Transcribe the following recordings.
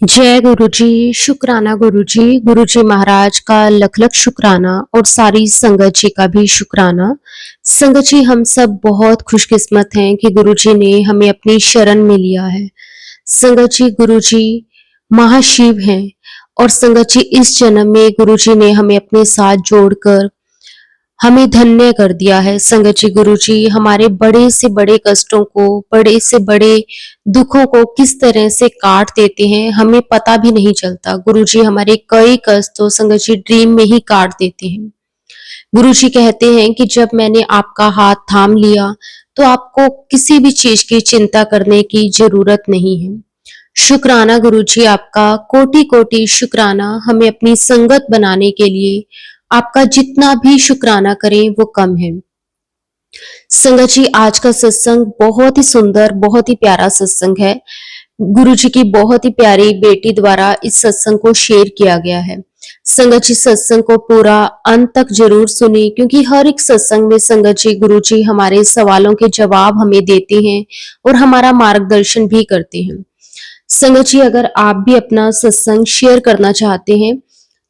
जय गुरु जी, शुक्राना गुरु जी, गुरु जी महाराज का लख लख शुक्राना और सारी संगत जी का भी शुक्राना। संगत जी हम सब बहुत खुशकिस्मत हैं कि गुरु जी ने हमें अपनी शरण में लिया है। संगत जी गुरु जी महाशिव हैं और संगत जी इस जन्म में गुरु जी ने हमें अपने साथ जोड़कर हमें धन्य कर दिया है। संगत जी गुरु जी हमारे बड़े से बड़े कष्टों को, बड़े से बड़े दुखों को किस तरह से काट देते हैं हमें पता भी नहीं चलता। गुरु जी हमारे कई कष्ट तो संगत जी ड्रीम में ही काट देते हैं। गुरु जी कहते हैं कि जब मैंने आपका हाथ थाम लिया तो आपको किसी भी चीज की चिंता करने की जरूरत नहीं है। शुक्राना गुरु जी आपका, कोटि कोटि शुक्राना। हमें अपनी संगत बनाने के लिए आपका जितना भी शुक्राना करें वो कम है। संगत जी आज का सत्संग बहुत ही सुंदर, बहुत ही प्यारा सत्संग है। गुरु जी की बहुत ही प्यारी बेटी द्वारा इस सत्संग को शेयर किया गया है। संगत जी सत्संग को पूरा अंत तक जरूर सुनी, क्योंकि हर एक सत्संग में संगत जी गुरु जी हमारे सवालों के जवाब हमें देते हैं और हमारा मार्गदर्शन भी करते हैं। संगत जी अगर आप भी अपना सत्संग शेयर करना चाहते हैं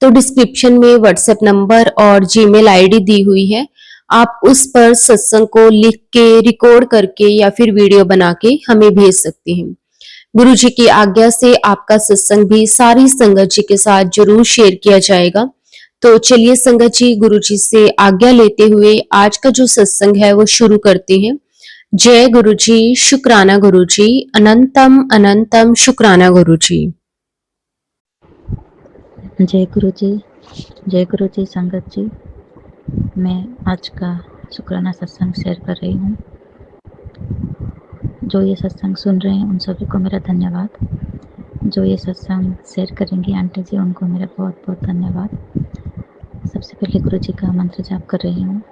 तो डिस्क्रिप्शन में व्हाट्सएप नंबर और जीमेल आईडी दी हुई है। आप उस पर सत्संग को लिख के, रिकॉर्ड करके या फिर वीडियो बना के हमें भेज सकते हैं। गुरु जी की आज्ञा से आपका सत्संग भी सारी संगत जी के साथ जरूर शेयर किया जाएगा। तो चलिए संगत जी गुरु जी से आज्ञा लेते हुए आज का जो सत्संग है वो शुरू करते हैं। जय गुरु जी, शुक्राना गुरु जी, अनंतम अनंतम शुक्राना गुरु जी। जय गुरु जी संगत जी। मैं आज का शुक्राना सत्संग शेयर कर रही हूँ। जो ये सत्संग सुन रहे हैं उन सभी को मेरा धन्यवाद। जो ये सत्संग शेयर करेंगी आंटी जी, उनको मेरा बहुत बहुत धन्यवाद। सबसे पहले गुरु जी का मंत्र जाप कर रही हूँ।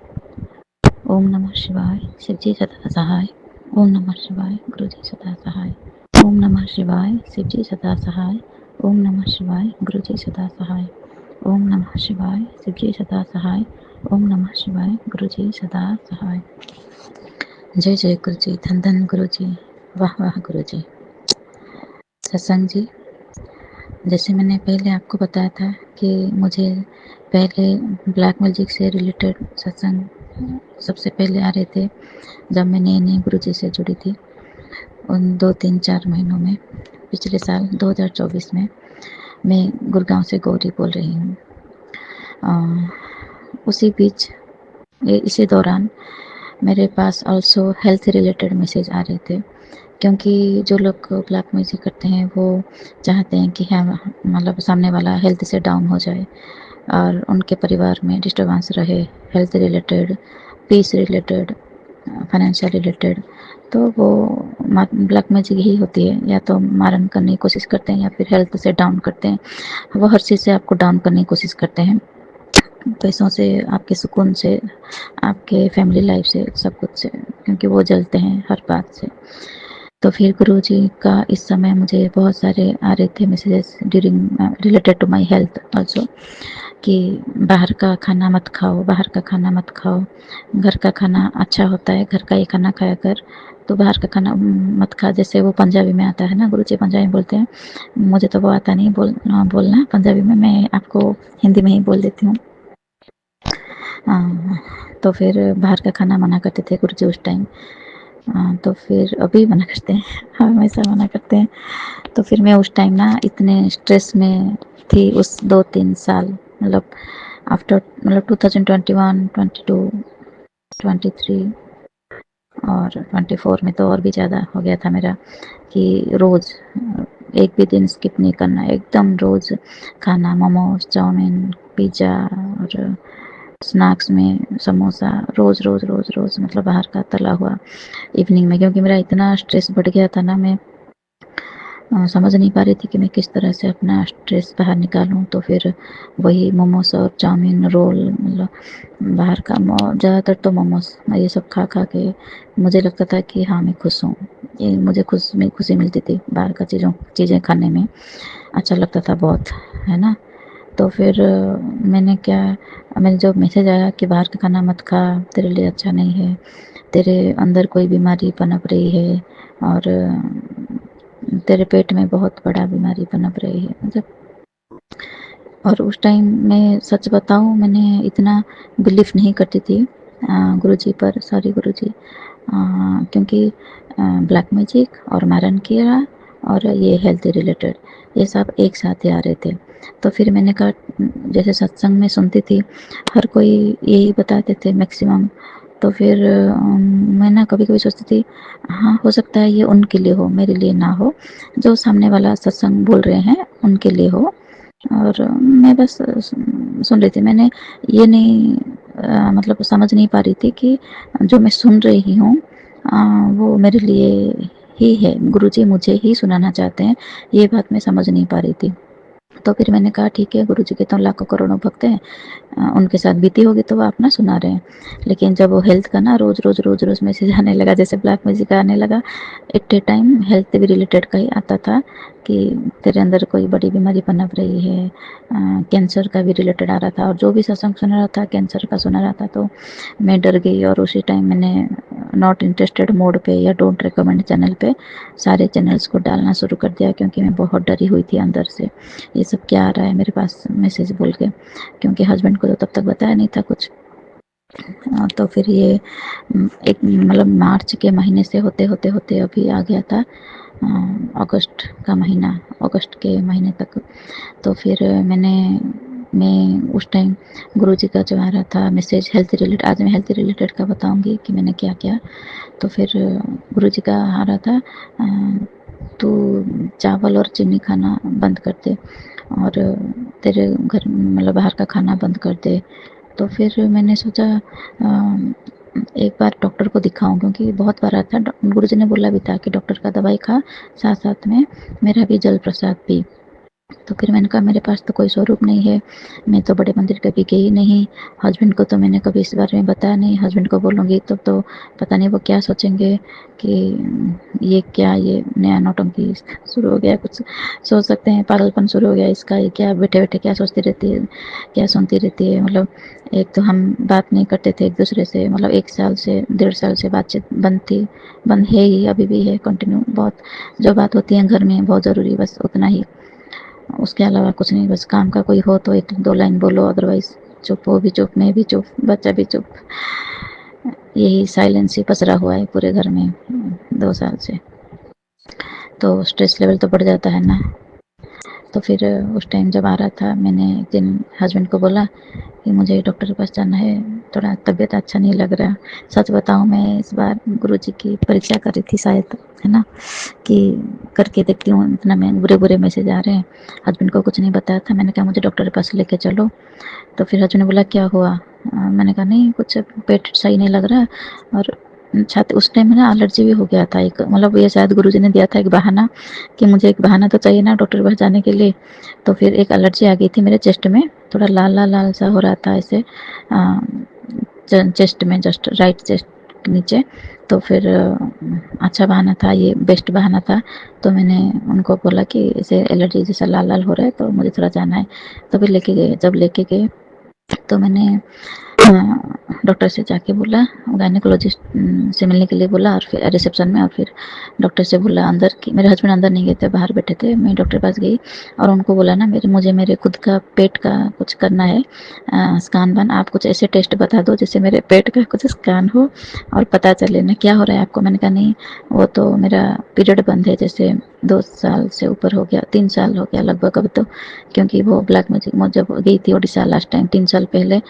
ओम नमः शिवाय, शिव जी सदा सहाय। ओम नमः शिवाय, गुरु जी सदा सहाय। ओम नमः शिवाय, शिव जी सदा सहाय। ओम नमः शिवाय, गुरु जी सदा सहाय। ओम नमः शिवाय, शिव जी सदा सहाय। ओम नमः शिवाय, गुरु जी सदा सहाय। जय जय गुरु जी, धन धन गुरु जी, वाह वाह गुरु जी। सत्संग जी, जैसे मैंने पहले आपको बताया था कि मुझे पहले ब्लैक मैजिक से रिलेटेड सत्संग सबसे पहले आ रहे थे जब मैं नई नई गुरु जी से जुड़ी थी। उन 2-3-4 महीनों में, पिछले साल 2024 में मैं गुड़गांव से गौरी बोल रही हूँ। उसी बीच इसी दौरान मेरे पास ऑल्सो हेल्थ रिलेटेड मैसेज आ रहे थे, क्योंकि जो लोग ब्लैक म्यूजिक करते हैं वो चाहते हैं कि हाँ मतलब सामने वाला हेल्थ से डाउन हो जाए और उनके परिवार में डिस्टर्बेंस रहे, health related, peace related, financial related. तो वो ब्लैक मैजिक ही होती है, या तो मारन करने की कोशिश करते हैं या फिर हेल्थ से डाउन करते हैं। वो हर चीज़ से आपको डाउन करने की कोशिश करते हैं, पैसों से, आपके सुकून से, आपके फैमिली लाइफ से, सब कुछ से, क्योंकि वो जलते हैं हर बात से। तो फिर गुरु जी का इस समय मुझे बहुत सारे आ रहे थे messages during related to my health also, कि बाहर का खाना मत खाओ, बाहर का खाना मत खाओ, घर का खाना अच्छा होता है, घर का ही खाना खाया कर, तो बाहर का खाना मत खा। जैसे वो पंजाबी में आता है ना, गुरु जी पंजाबी में बोलते हैं, मुझे तो वो आता नहीं बोलना पंजाबी में, मैं आपको हिंदी में ही बोल देती हूँ। तो फिर बाहर का खाना मना करते थे गुरु जी उस टाइम। तो फिर अभी मना करते हैं, हमेशा मना करते हैं। तो फिर मैं उस टाइम ना इतने स्ट्रेस में थी उस 2-3 साल, मतलब आफ्टर, मतलब 2021, 22, 23 और 24 में तो और भी ज़्यादा हो गया था मेरा, कि रोज़ एक भी दिन स्किप नहीं करना, एकदम रोज़ खाना, मोमोज, चाउमीन, पिज़्ज़ा और स्नैक्स में समोसा, रोज़ रोज़ रोज़ रोज़, मतलब बाहर का तला हुआ इवनिंग में। क्योंकि मेरा इतना स्ट्रेस बढ़ गया था ना, मैं समझ नहीं पा रही थी कि मैं किस तरह से अपना स्ट्रेस बाहर निकालूं। तो फिर वही मोमोस और चाउमीन, रोल, मतलब बाहर का ज़्यादातर तो मोमोस, ये सब खा खा के मुझे लगता था कि हाँ मैं खुश हूँ, ये मुझे खुशी मिलती थी बाहर का चीज़ें खाने में, अच्छा लगता था बहुत, है ना। तो फिर मैंने जो मैसेज आया कि बाहर का खाना मत खा, तेरे लिए अच्छा नहीं है, तेरे अंदर कोई बीमारी पनप रही है, और तेरे पेट में बहुत बड़ा बीमारी पनप रही है, मतलब। और उस टाइम मैं सच बताऊँ, मैंने इतना बिलीव नहीं करती थी गुरुजी पर, सॉरी गुरुजी, क्योंकि ब्लैक मैजिक और मारन कीड़ा और ये हेल्थ रिलेटेड, ये सब एक साथ ही आ रहे थे। तो फिर मैंने कहा, जैसे सत्संग में सुनती थी, हर कोई यही बताते थे मैक्सिमम। तो फिर मैं ना कभी-कभी सोचती थी, हाँ, हो सकता है ये उनके लिए हो, मेरे लिए ना हो। जो सामने वाला सत्संग बोल रहे हैं, उनके लिए हो। और मैं बस सुन रही थी। मैंने ये नहीं मतलब समझ नहीं पा रही थी कि जो मैं सुन रही हूँ वो मेरे लिए ही है, गुरुजी मुझे ही सुनाना चाहते हैं, ये बात मैं समझ नहीं पा रही थी। तो फिर मैंने कहा, ठीक है, गुरुजी के तो लाखों करोड़ों भक्त हैं, उनके साथ बीती होगी तो वो अपना सुना रहे हैं। लेकिन जब वो हेल्थ का ना रोज रोज मैसेज आने लगा, जैसे ब्लैक मैजिक आने लगा, एट ए टाइम हेल्थ भी रिलेटेड का ही आता था कि तेरे अंदर कोई बड़ी बीमारी पनप रही है। कैंसर का भी रिलेटेड आ रहा था, और जो भी सत्संग सुना रहा था कैंसर का सुना रहा था। तो मैं डर गई, और उसी टाइम मैंने नॉट इंटरेस्टेड मोड पे या डोंट रिकमेंड चैनल पे सारे चैनल्स को डालना शुरू कर दिया, क्योंकि मैं बहुत डरी हुई थी अंदर से, ये सब क्या आ रहा है मेरे पास मैसेज बोल के। क्योंकि हस्बैंड को तो तब तक बताया नहीं था कुछ। तो फिर ये एक मतलब मार्च के महीने से होते होते होते अभी आ गया था अगस्त का महीना, अगस्त के महीने तक। तो फिर मैं उस टाइम गुरुजी का जो आ रहा था मैसेज हेल्थ रिलेटेड, आज मैं हेल्थ रिलेटेड का बताऊंगी कि मैंने क्या किया। तो फिर गुरुजी का आ रहा था, तू चावल और चीनी खाना बंद कर दे, और तेरे घर मतलब बाहर का खाना बंद कर दे। तो फिर मैंने सोचा एक बार डॉक्टर को दिखाऊं, क्योंकि बहुत बार आता है। गुरुजी ने बोला भी था कि डॉक्टर का दवाई खा, साथ साथ में मेरा भी जल प्रसाद पी। तो फिर मैंने कहा, मेरे पास तो कोई स्वरूप नहीं है, मैं तो बड़े मंदिर कभी गई नहीं, हस्बैंड को तो मैंने कभी इस बारे में बताया नहीं, हस्बैंड को बोलूँगी तो पता नहीं वो क्या सोचेंगे कि ये क्या, ये नया नौटंकी शुरू हो गया, कुछ सोच सकते हैं, पागलपन शुरू हो गया इसका, ये क्या बैठे बैठे क्या सोचती रहती है, क्या सुनती रहती है। मतलब एक तो हम बात नहीं करते थे एक दूसरे से, मतलब 1 साल से 1.5 साल से बातचीत बंद है ही, अभी भी है कंटिन्यू। बहुत जो बात होती है घर में बहुत ज़रूरी, बस उतना ही, उसके अलावा कुछ नहीं। बस काम का कोई हो तो 1-2 लाइन बोलो, अदरवाइज चुप, वो भी चुप, मैं भी चुप, बच्चा भी चुप। यही साइलेंस ही पसरा हुआ है पूरे घर में 2 साल से। तो स्ट्रेस लेवल तो बढ़ जाता है ना। तो फिर उस टाइम जब आ रहा था, मैंने एक दिन हस्बैंड को बोला कि मुझे डॉक्टर के पास जाना है, थोड़ा तबीयत अच्छा नहीं लग रहा। सच बताऊं, मैं इस बार गुरुजी की परीक्षा कर रही थी शायद, है ना, कि करके देखती हूँ, इतना मैं बुरे बुरे मैसेज आ रहे हैं। हस्बैंड को कुछ नहीं बताया था, मैंने कहा मुझे डॉक्टर के पास लेके चलो। तो फिर हस्बैंड ने बोला, क्या हुआ? मैंने कहा, नहीं कुछ, पेट सही नहीं लग रहा। और छाती उस टाइम में ना एलर्जी भी हो गया था एक, मतलब ये शायद गुरुजी ने दिया था एक बहाना, कि मुझे एक बहाना तो चाहिए ना डॉक्टर के पास जाने के लिए। तो फिर एक एलर्जी आ गई थी मेरे चेस्ट में, थोड़ा लाल लाल लाल सा हो रहा था ऐसे चेस्ट में, जस्ट राइट चेस्ट के नीचे। तो फिर अच्छा बहाना था ये, बेस्ट बहाना था। तो मैंने उनको बोला कि ऐसे एलर्जी जैसा लाल लाल हो रहा है, तो मुझे थोड़ा जाना है। तो फिर लेके गए, जब लेके गए तो मैंने डॉक्टर से जाके बोला, गायनेकोलॉजिस्ट से मिलने के लिए बोला, और फिर रिसेप्शन में, और फिर डॉक्टर से बोला अंदर की, मेरे हस्बैंड अंदर नहीं गए थे, बाहर बैठे थे, मैं डॉक्टर के पास गई और उनको बोला ना, मुझे मेरे खुद का पेट का कुछ करना है, स्कैन बन, आप कुछ ऐसे टेस्ट बता दो जिससे मेरे पेट का कुछ स्कैन हो और पता चले ना क्या हो रहा है आपको। मैंने कहा, नहीं वो तो मेरा पीरियड बंद है, जैसे 2 साल से ऊपर हो गया, 3 साल हो गया लगभग अब तो, क्योंकि वो ब्लैक मैजिक मैं जब गई थी उड़ीसा लास्ट टाइम 3 साल पहले,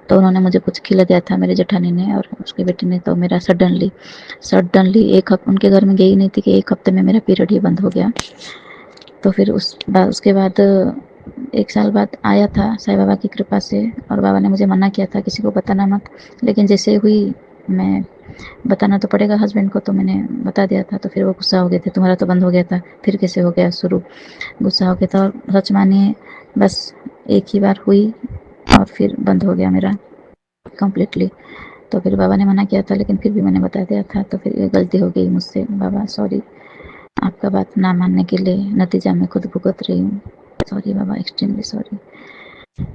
तो उन्होंने मुझे कुछ खिला दिया था मेरी जेठानी ने और उसकी बेटी ने। तो मेरा सडनली एक हफ्ते उनके घर में गई नहीं थी कि 1 हफ्ते में मेरा पीरियड ही बंद हो गया। तो फिर उसके बाद 1 साल बाद आया था साईं बाबा की कृपा से, और बाबा ने मुझे मना किया था किसी को बताना मत, लेकिन जैसे हुई मैं बताना तो पड़ेगा हस्बैंड को, तो मैंने बता दिया था। तो फिर वो गुस्सा हो गए थे, तुम्हारा तो बंद हो गया था, फिर कैसे हो गया शुरू, गुस्सा हो गया था। और सच मानिए, बस एक ही बार हुई और फिर बंद हो गया मेरा कम्प्लीटली। तो फिर बाबा ने मना किया था, लेकिन फिर भी मैंने बता दिया था। तो फिर ये गलती हो गई मुझसे, बाबा सॉरी, आपका बात ना मानने के लिए नतीजा मैं खुद भुगत रही हूँ। सॉरी बाबा, एक्सट्रीमली सॉरी।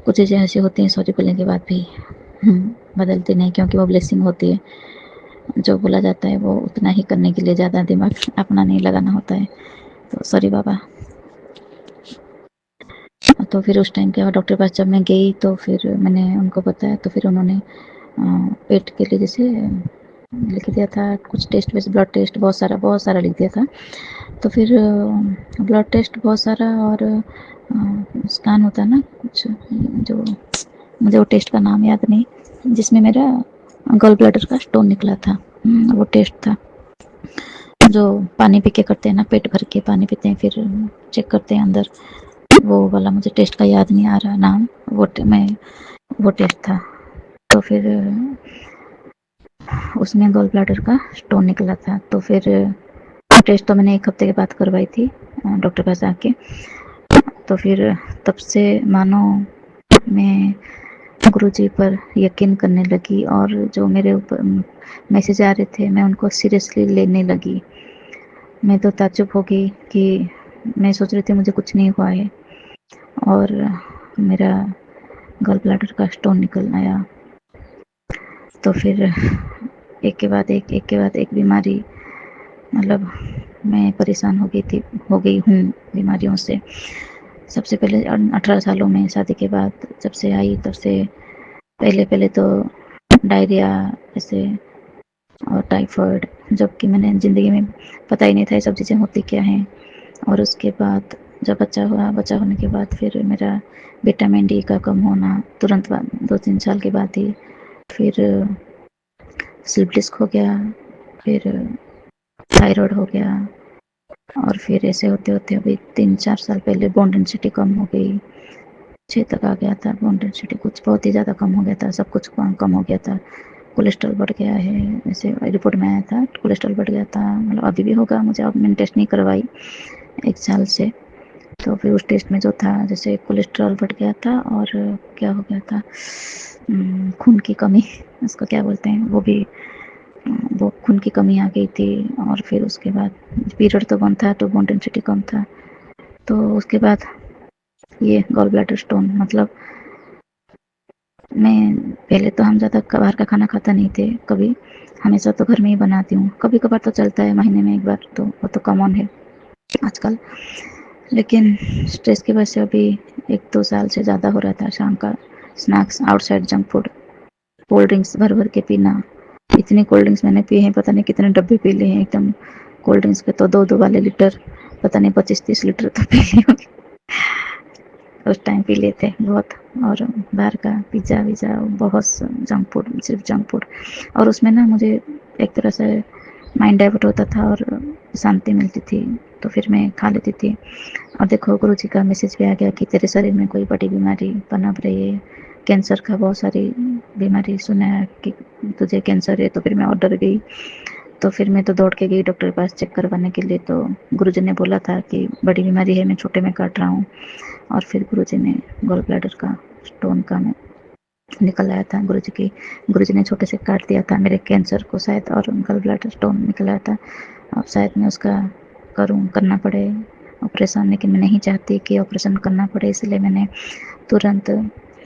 कुछ चीज़ें ऐसी होती हैं सॉरी बोलने के बाद भी बदलती नहीं, क्योंकि वो ब्लेसिंग होती है। जो बोला जाता है वो उतना ही करने के लिए ज़्यादा दिमाग अपना नहीं लगाना होता है। तो सॉरी बाबा। तो फिर उस टाइम क्या डॉक्टर के पास जब मैं गई तो फिर मैंने उनको बताया, तो फिर उन्होंने पेट के लिए जैसे लिख दिया था कुछ टेस्ट, वैसे ब्लड टेस्ट बहुत सारा लिख दिया था। तो फिर ब्लड टेस्ट बहुत सारा और स्कैन होता है ना कुछ, जो मुझे वो टेस्ट का नाम याद नहीं, जिसमें मेरा गॉल ब्लैडर का स्टोन निकला था। वो टेस्ट था जो पानी पी के करते हैं ना, पेट भर के पानी पीते हैं फिर चेक करते हैं अंदर, वो वाला मुझे टेस्ट का याद नहीं आ रहा नाम। वो टेस्ट था। तो फिर उसमें गॉल ब्लैडर का स्टोन निकला था। तो फिर टेस्ट तो मैंने 1 हफ्ते के बाद करवाई थी डॉक्टर के पास आके। तो फिर तब से मानो मैं गुरुजी पर यकीन करने लगी, और जो मेरे ऊपर मैसेज आ रहे थे मैं उनको सीरियसली लेने लगी। मैं तो ताज्जुब हो गई कि मैं सोच रही थी मुझे कुछ नहीं हुआ है और मेरा गॉल ब्लैडर का स्टोन निकल आया। तो फिर एक के बाद एक बीमारी, मतलब मैं परेशान हो गई हूँ बीमारियों से। सबसे पहले 18 सालों में शादी के बाद जब से आई तब से पहले तो डायरिया ऐसे और टाइफाइड, जबकि मैंने ज़िंदगी में पता ही नहीं था ये सब चीज़ें होती क्या हैं। और उसके बाद जब बच्चा होने के बाद फिर मेरा विटामिन डी का कम होना तुरंत बाद 2-3 साल के बाद ही। फिर स्लीप डिस्क हो गया, फिर थायराइड हो गया, और फिर ऐसे होते होते अभी 3-4 साल पहले बोन डेंसिटी कम हो गई, 6 तक आ गया था बोन डेंसिटी, कुछ बहुत ही ज़्यादा कम हो गया था, सब कुछ कम हो गया था। कोलेस्ट्रॉल बढ़ गया है, ऐसे रिपोर्ट में आया था कोलेस्ट्रॉल बढ़ गया था, मतलब अभी भी होगा मुझे, अब मैंने टेस्ट नहीं करवाई 1 साल से। तो फिर उस टेस्ट में जो था जैसे कोलेस्ट्रॉल बढ़ गया था और क्या हो गया था, खून की कमी, उसको क्या बोलते हैं, वो खून की कमी आ गई थी। और फिर उसके बाद पीरियड तो बंद था तो बोन डेंसिटी कम था। तो उसके बाद ये गॉल ब्लैडर स्टोन, मतलब मैं पहले तो हम ज़्यादा बाहर का खाना खाता नहीं थे कभी, हमेशा तो घर में ही बनाती हूँ, कभी कभार तो चलता है महीने में 1 बार, तो वो तो कॉमन है आजकल। लेकिन स्ट्रेस की वजह से अभी 1-2 साल से ज़्यादा हो रहा था शाम का snacks, outside junk food, cold drinks भर भर के पीना। इतनी कोल्ड ड्रिंक्स मैंने पी हैं, पता नहीं कितने डब्बे पी लिए हैं एकदम। कोल्ड ड्रिंक्स के तो 2-2 वाले लीटर, पता नहीं 25-30 लीटर तो पी ली होंगी उस टाइम पी लेते बहुत। और बाहर का पिज़्ज़ा विज़्ज़ा बहुत जंक फूड, सिर्फ जंक फूड। और उसमें ना मुझे एक तरह से माइंड डाइवर्ट होता था और शांति मिलती थी, तो फिर मैं खा लेती थी। और देखो गुरुजी का मैसेज भी आ गया कि तेरे शरीर में कोई बड़ी बीमारी पनप रही है, कैंसर का बहुत सारी बीमारी सुना है कि तुझे कैंसर है। तो फिर मैं और डर गई, तो फिर मैं तो दौड़ के गई डॉक्टर के पास चेक करवाने के लिए। तो गुरुजी ने बोला था कि बड़ी बीमारी है, मैं छोटे में काट रहा हूँ। और फिर गुरुजी ने गॉल ब्लैडर का स्टोन का निकल आया था। गुरुजी ने छोटे से काट दिया था मेरे कैंसर को शायद, और गॉल ब्लैडर स्टोन निकल आया था। अब शायद मैं उसका करना पड़े ऑपरेशन, लेकिन मैं नहीं चाहती कि ऑपरेशन करना पड़े, इसलिए मैंने तुरंत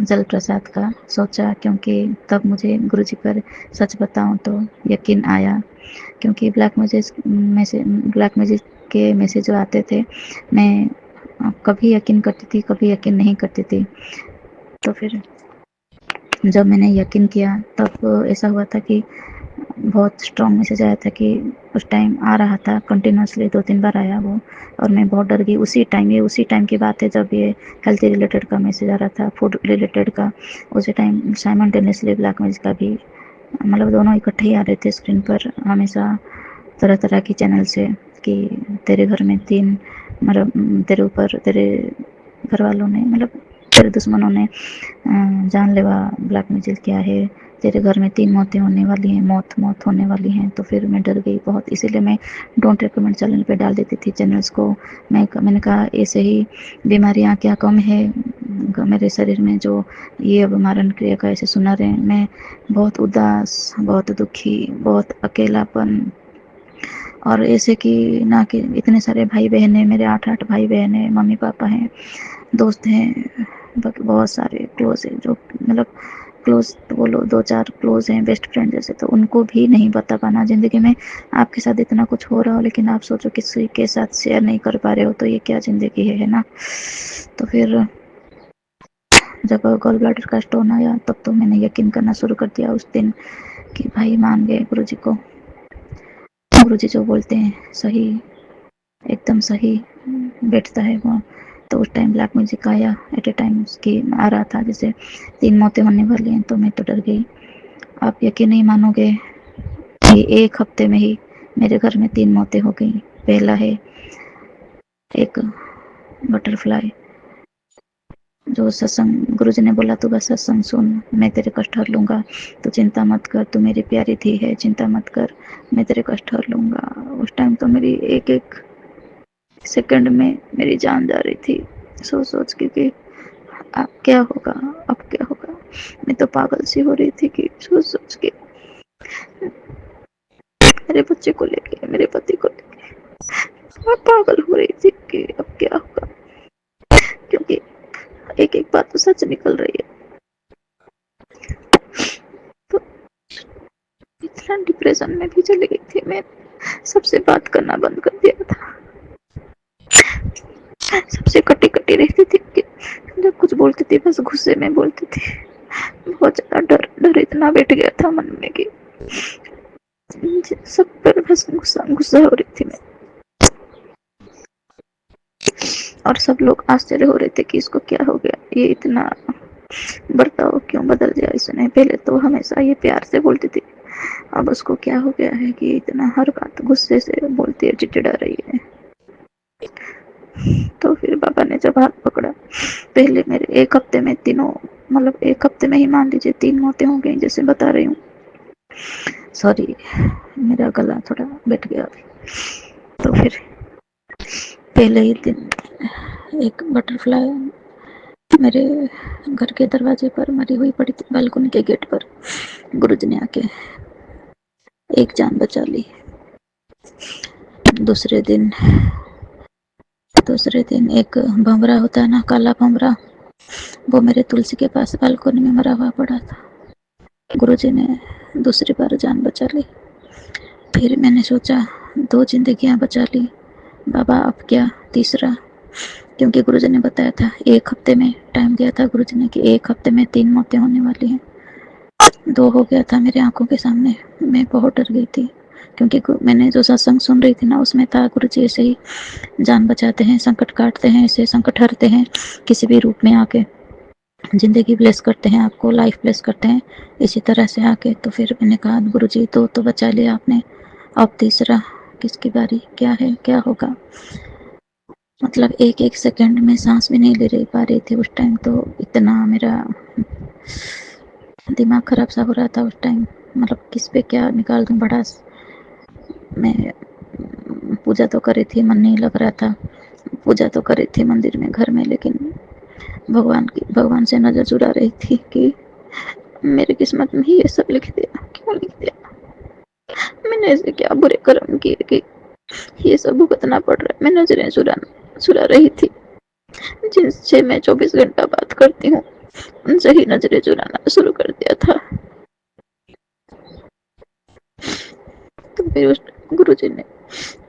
जल प्रसाद का सोचा, क्योंकि तब मुझे गुरुजी पर सच बताऊं तो यकीन आया। क्योंकि ब्लैक मैजिक के मैसेज जो आते थे, मैं कभी यकीन करती थी, कभी यकीन नहीं करती थी। तो फिर जब मैंने यकीन किया तब ऐसा हुआ था कि बहुत स्ट्रॉन्ग मैसेज आया था कि उस टाइम आ रहा था कंटिन्यूसली, 2-3 बार आया वो, और मैं बहुत डर गई उसी टाइम की बात है जब ये हेल्थ रिलेटेड का मैसेज आ रहा था, फूड रिलेटेड का। उसी टाइम साइमल्टेनियसली ब्लैक मैजिक का भी, मतलब दोनों इकट्ठे ही आ रहे थे स्क्रीन पर हमेशा, तरह तरह की चैनल से, कि तेरे घर में 3, मतलब तेरे ऊपर तेरे घर वालों ने, मतलब तेरे दुश्मनों ने जानलेवा ब्लैक मैजिक किया है, तेरे घर में 3 मौतें होने वाली हैं, मौत होने वाली हैं। तो फिर मैं डर गई बहुत, इसीलिए मैं डोंट रिकमेंड चैनल पे डाल देती थी चैनल्स को। मैंने कहा ऐसे ही बीमारियां क्या कम है मेरे शरीर में जो ये अब मारण क्रिया का ऐसे सुना रहे हैं। मैं बहुत उदास, बहुत दुखी, बहुत अकेलापन, और ऐसे कि ना कि इतने सारे भाई बहन हैं मेरे, 8-8 भाई बहन हैं, मम्मी पापा हैं, दोस्त हैं, बाकी बहुत सारे क्लोज है जो, मतलब क्लोज, तो वो लोग 2-4 क्लोज हैं बेस्ट फ्रेंड जैसे, तो उनको भी नहीं बता पाना ज़िंदगी में आपके साथ इतना कुछ हो रहा हो, लेकिन आप सोचो किसी के साथ शेयर नहीं कर पा रहे हो, तो ये क्या ज़िंदगी है ना? तो फिर जब गॉल ब्लैडर का स्टोन आया तब तो मैंने यकीन करना शुरू कर दिया उस दिन कि भाई मान गए गुरुजी को। गुरुजी जो बोलते हैं सही, एकदम सही बैठता है वो। तो उस टाइम ब्लैक म्यूजिक आया एट ए टाइम कि आ रहा था जैसे 3 मौतें होने वाली हैं, तो मैं तो डर गई। आप यकीन नहीं मानोगे कि 1 हफ्ते में ही मेरे घर में 3 मौतें हो गई। पहला है एक बटरफ्लाई, जो सत्संग गुरुजी ने बोला तू बस सत्संग सुन, मैं तेरे कष्ट हर लूँगा, तू चिंता मत कर, तू मेरी प्यारी धी है, चिंता मत कर, मैं तेरे कष्ट हर लूँगा। उस टाइम तो मेरी एक-एक सेकंड में मेरी जान जा रही थी, सोच-सोच के कि अब क्या होगा, अब क्या होगा? मैं तो पागल सी हो रही थी कि सोच-सोच के मेरे बच्चे को लेके, मेरे पति को लेके मैं पागल हो रही थी कि अब क्या होगा? क्योंकि एक-एक बात तो सच निकल रही है। तो इतना डिप्रेशन में भी चली गई थी मैं, सबसे बात करना बंद कर दिया था। सबसे कटी-कटी रहती थी कि जब कुछ बोलती थी बस गुस्से में बोलती थी। बहुत ज़्यादा डर इतना बैठ गया था मन में कि सब पर बस गुस्सा हो रही थी मैं। और सब लोग आश्चर्य हो रहे थे कि इसको क्या हो गया, ये इतना बर्ताव क्यों बदल गया इसने। पहले तो हमेशा ये प्यार से बोलती थी, अब उसको क्या हो गया है कि इतना हर बात गुस्से से बोलती है, चिड़चिड़ा रही है। तो फिर बाबा ने जब हाथ पकड़ा, पहले मेरे 1 हफ्ते में तीनों, मतलब 1 हफ्ते में ही मान लीजिए 3 मौतें हो गई जैसे बता रही हूँ। सॉरी, मेरा गला थोड़ा बैठ गया अभी। तो फिर पहले ही दिन एक बटरफ्लाई मेरे घर के दरवाजे पर मरी हुई पड़ी थी, बालकनी के गेट पर। गुरुजी ने आके एक जान बचा ली। दूसरे दिन एक भंवरा होता है ना, काला भंवरा, वो मेरे तुलसी के पास बालकनी में मरा हुआ पड़ा था। गुरुजी ने दूसरी बार जान बचा ली। फिर मैंने सोचा 2 जिंदगियां बचा ली, बाबा अब क्या तीसरा? क्योंकि गुरुजी ने बताया था 1 हफ्ते में, टाइम दिया था गुरुजी ने कि 1 हफ्ते में 3 मौतें होने वाली हैं। 2 हो गया था मेरे आंखों के सामने। मैं बहुत डर गई थी क्योंकि मैंने जो सत्संग सुन रही थी ना, उसमें था गुरुजी ऐसे ही जान बचाते हैं, संकट काटते हैं, ऐसे संकट हरते हैं किसी भी रूप में आके, जिंदगी ब्लेस करते हैं आपको, लाइफ ब्लेस करते हैं इसी तरह से आके। तो फिर मैंने कहा गुरुजी 2 तो बचा लिया आपने, अब तीसरा किसकी बारी, क्या है, क्या होगा? मतलब एक-एक सेकंड में सांस भी नहीं ले पा रही थी उस टाइम। तो इतना मेरा दिमाग खराब सा हो रहा था उस टाइम, मतलब किस पे क्या निकाल दूं भड़ास। मैं पूजा तो करी थी, मन नहीं लग रहा था। पूजा तो करी थी मंदिर में, घर में, लेकिन भगवान से नजर चुरा रही थी कि मेरी किस्मत में ही ये सब लिख दिया, क्यों लिख दिया? मैंने ऐसे क्या बुरे कर्म किए कि ये सब भुगतना पड़ रहा है? मैं नजरें चुरा रही थी, जिनसे मैं 24 घंटा बात करती हूँ, उनसे ही नजरें चुराना शुरू कर दिया था। तो फिर उस गुरुजी ने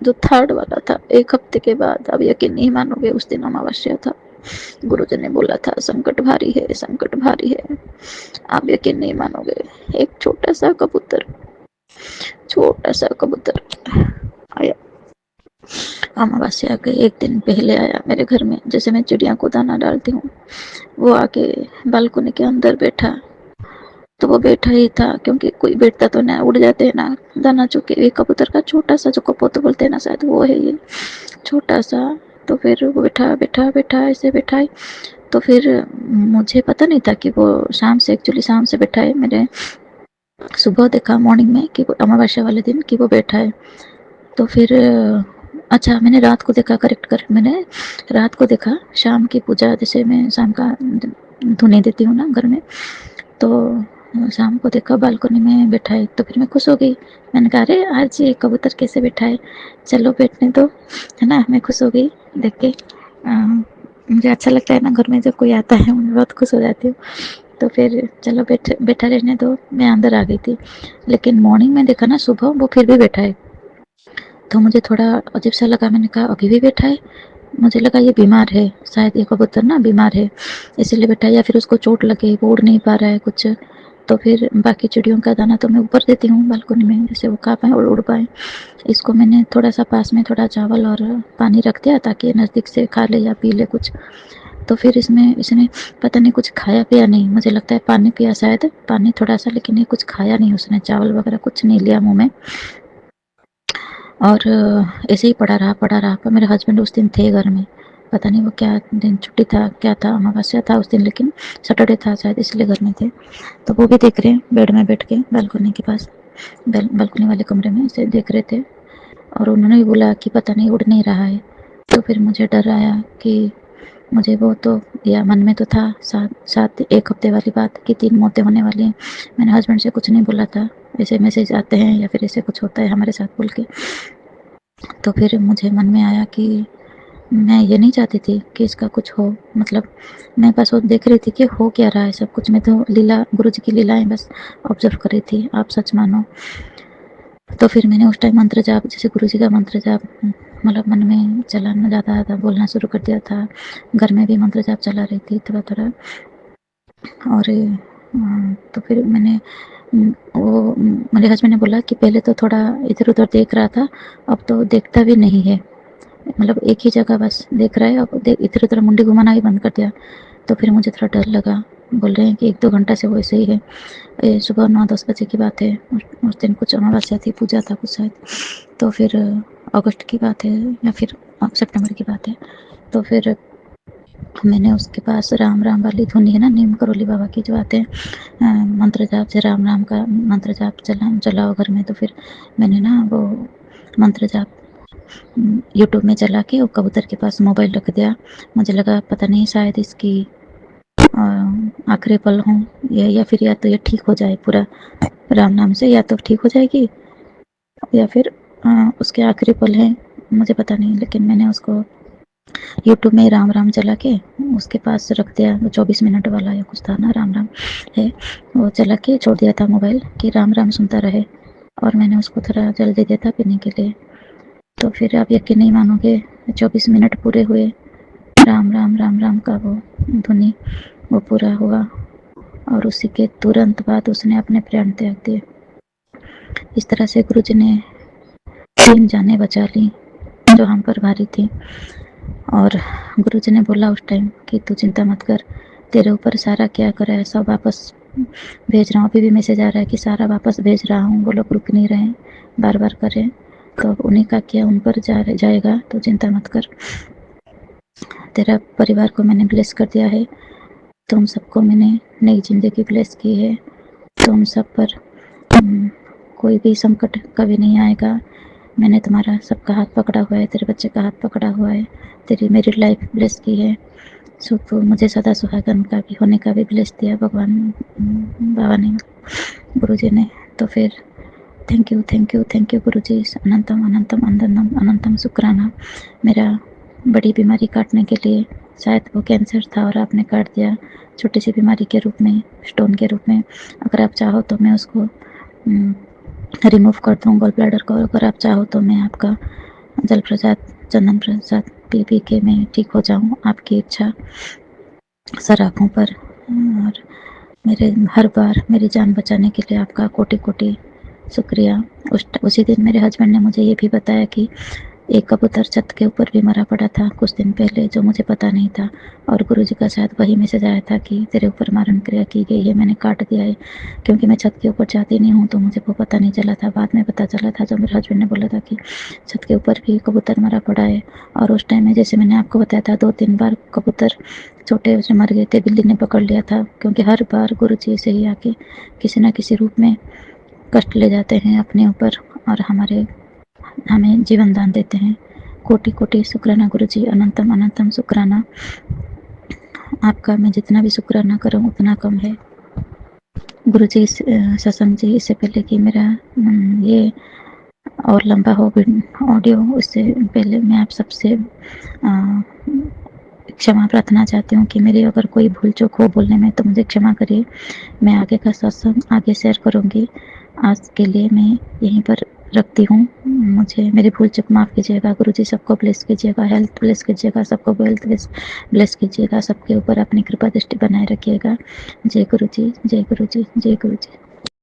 जो 3rd वाला था, 1 हफ्ते के बाद, अब यकीन नहीं मानोगे, उस दिन अमावस्या था। गुरुजी ने बोला था संकट भारी है, संकट भारी है। आप यकीन नहीं मानोगे, एक छोटा सा कबूतर आया। अमावस्या के 1 दिन पहले आया मेरे घर में। जैसे मैं चिड़िया को दाना डालती हूँ, वो आके बालकनी के अंदर बैठा। तो वो बैठा ही था, क्योंकि कोई बैठता तो ना, उड़ जाते हैं ना दाना चुके। एक कबूतर का छोटा सा, जो कपोत बोलते हैं ना शायद, वो है ये छोटा सा। तो फिर वो बैठा ऐसे बैठा है। तो फिर मुझे पता नहीं था कि वो एक्चुअली शाम से बैठा है। मैंने सुबह देखा मॉर्निंग में कि वो अमावस्या वाले दिन कि वो बैठा है। तो फिर अच्छा, मैंने रात को देखा, मैंने रात को देखा, शाम की पूजा, जैसे मैं शाम का धुने देती हूँ ना घर में, तो शाम को देखा बालकनी में बैठा है। तो फिर मैं खुश हो गई। मैंने कहा अरे आज ये कबूतर कैसे बैठा है, चलो बैठने दो, है ना। मैं खुश हो गई देख के। मुझे अच्छा लगता है ना, घर में जब कोई आता है मैं बहुत खुश हो जाती हूँ। तो फिर चलो बैठा रहने दो, मैं अंदर आ गई थी। लेकिन मॉर्निंग में देखा ना सुबह वो फिर भी बैठा है, तो मुझे थोड़ा अजीब सा लगा। मैंने कहा अभी भी बैठा है, मुझे लगा ये बीमार है शायद, ये कबूतर ना बीमार है इसीलिए बैठा है, या फिर उसको चोट लगे वो उड़ नहीं पा रहा है कुछ। तो फिर बाकी चिड़ियों का दाना तो मैं ऊपर देती हूँ बालकनी में, जैसे वो खा पाए और उड़ पाए। इसको मैंने थोड़ा सा पास में थोड़ा चावल और पानी रख दिया ताकि ये नज़दीक से खा ले या पी ले कुछ। तो फिर इसने पता नहीं कुछ खाया पिया नहीं, मुझे लगता है पानी पिया शायद, पानी थोड़ा सा, लेकिन ये कुछ खाया नहीं उसने, चावल वगैरह कुछ नहीं लिया मुँह में। और ऐसे ही पड़ा रहा। पर मेरे हस्बैंड उस दिन थे घर में, पता नहीं वो क्या दिन छुट्टी था क्या था, अमावस्या था उस दिन, लेकिन सैटरडे था शायद इसलिए घर में थे। तो वो भी देख रहे हैं बेड में बैठ के बालकनी के पास, बालकनी वाले कमरे में ऐसे देख रहे थे। और उन्होंने भी बोला कि पता नहीं उड़ नहीं रहा है। तो फिर मुझे डर आया कि मुझे वो तो, या मन में तो था साथ एक हफ्ते वाली बात कि 3 मौतें होने वाली हैं। मैंने हस्बैंड से कुछ नहीं बोला था, ऐसे मैसेज आते हैं या फिर ऐसे कुछ होता है हमारे साथ बोल के। तो फिर मुझे मन में आया कि मैं ये नहीं चाहती थी कि इसका कुछ हो, मतलब मैं बस वो देख रही थी कि हो क्या रहा है सब कुछ। मैं तो लीला, गुरु जी की लीलाएं बस ऑब्जर्व कर रही थी, आप सच मानो। तो फिर मैंने उस टाइम मंत्र जाप, जैसे गुरु जी का मंत्र जाप मतलब मन में चलाना ज़्यादा था, बोलना शुरू कर दिया था। घर में भी मंत्र जाप चला रही थी थोड़ा थोड़ा। और तो फिर मैंने वो मेरे हस्बैंड ने बोला कि पहले तो थोड़ा इधर उधर देख रहा था, अब तो देखता भी नहीं है, मतलब एक ही जगह बस देख रहा है, अब इधर उधर मुंडी घुमाना भी बंद कर दिया। तो फिर मुझे थोड़ा डर लगा। बोल रहे हैं कि 1-2 घंटा से वो ऐसे ही है। सुबह 9-10 बजे की बात है, उस दिन कुछ अमावस्या थी, पूजा था कुछ शायद। तो फिर अगस्त की बात है या फिर सितंबर की बात है। तो फिर मैंने उसके पास राम राम वाली धुनी है ना, नीम करोली बाबा की जो आते हैं मंत्र जाप से, राम राम का मंत्र जाप चलाओ घर में। तो फिर मैंने ना वो मंत्र जाप यूट्यूब में चला के वो कबूतर के पास मोबाइल रख दिया। मुझे लगा पता नहीं शायद इसकी आखिरी पल हों, या फिर या तो ये ठीक हो जाए पूरा राम नाम से, या तो ठीक हो जाएगी या फिर उसके आखिरी पल हैं, मुझे पता नहीं। लेकिन मैंने उसको यूट्यूब में राम राम चला के उसके पास रख दिया, वो 24 मिनट वाला या कुछ था ना, राम राम है, वो चला के छोड़ दिया था मोबाइल कि राम राम सुनता रहे। और मैंने उसको थोड़ा जल दे दिया था पीने के लिए। तो फिर आप यकीन नहीं मानोगे, 24 मिनट पूरे हुए, राम राम राम राम का वो धुनी वो पूरा हुआ, और उसी के तुरंत बाद उसने अपने प्राण त्याग दिए। इस तरह से गुरु जी ने 3 जानें बचा ली जो हम पर भारी थी। और गुरु जी ने बोला उस टाइम कि तू चिंता मत कर, तेरे ऊपर सारा क्या करा है सब वापस भेज रहा हूँ। अभी भी मैसेज आ रहा है कि सारा वापस भेज रहा हूँ, वो लोग रुक नहीं रहे, बार बार कर रहे। तो उन्हीं का किया उन पर जाएगा, तो चिंता मत कर। तेरा परिवार को मैंने ब्लेस कर दिया है, तुम सबको मैंने नई जिंदगी ब्लेस की है। तुम सब पर कोई भी संकट कभी नहीं आएगा। मैंने तुम्हारा सबका हाथ पकड़ा हुआ है, तेरे बच्चे का हाथ पकड़ा हुआ है, तेरी मैरिड लाइफ ब्लेस की है। तो मुझे सदा सुहागन का भी होने का भी ब्लेस दिया भगवान बाबा ने, गुरु जी ने। तो फिर thank you thank you thank you गुरु जी, अनंतम अनंतम अनंतम अनंतम शुक्राना मेरा बड़ी बीमारी काटने के लिए। शायद वो कैंसर था और आपने काट दिया छोटी सी बीमारी के रूप में, स्टोन के रूप में। अगर आप चाहो तो मैं उसको रिमूव कर दूँ गॉल ब्लैडर को, अगर आप चाहो तो मैं आपका जल प्रसाद चंदन प्रसाद पी के मैं ठीक हो जाऊँ, आपकी इच्छा सर आँखों पर। और मेरे हर बार मेरी जान बचाने के लिए आपका कोटि कोटि शुक्रिया। उसी दिन मेरे हस्बैंड ने मुझे ये भी बताया कि एक कबूतर छत के ऊपर भी मरा पड़ा था कुछ दिन पहले, जो मुझे पता नहीं था। और गुरुजी का शायद वही मैसेज आया था कि तेरे ऊपर मारण क्रिया की गई है, मैंने काट दिया है। क्योंकि मैं छत के ऊपर जाती नहीं हूँ तो मुझे वो पता नहीं चला था, बाद में पता चला था जब मेरे हस्बैंड ने बोला था कि छत के ऊपर भी कबूतर मरा पड़ा है। और उस टाइम में जैसे मैंने आपको बताया था 2-3 बार कबूतर छोटे से मर गए थे, बिल्ली ने पकड़ लिया था। क्योंकि हर बार गुरुजी से ही आके किसी न किसी रूप में कष्ट ले जाते हैं अपने ऊपर और हमें जीवन दान देते हैं। कोटि कोटि शुक्राना गुरुजी, अनंतम अनंतम शुक्राना। आपका मैं जितना भी शुक्राना करूं उतना कम है गुरुजी। सत्संग जी, इससे पहले कि मेरा ये और लंबा हो ऑडियो, उससे पहले मैं आप सबसे क्षमा प्रार्थना चाहती हूँ कि मेरी अगर कोई भूल चूक हो बोलने में तो मुझे क्षमा करिए। मैं आगे का सत्संग आगे शेयर करूँगी। आज के लिए मैं यहीं पर रखती हूँ। मुझे मेरी भूल चूक माफ़ कीजिएगा। गुरुजी सबको ब्लेस कीजिएगा, हेल्थ ब्लेस कीजिएगा, सबको वेल्थ ब्लेस कीजिएगा, सबके ऊपर अपनी कृपा दृष्टि बनाए रखिएगा। जय गुरुजी, जय गुरुजी, जय गुरुजी।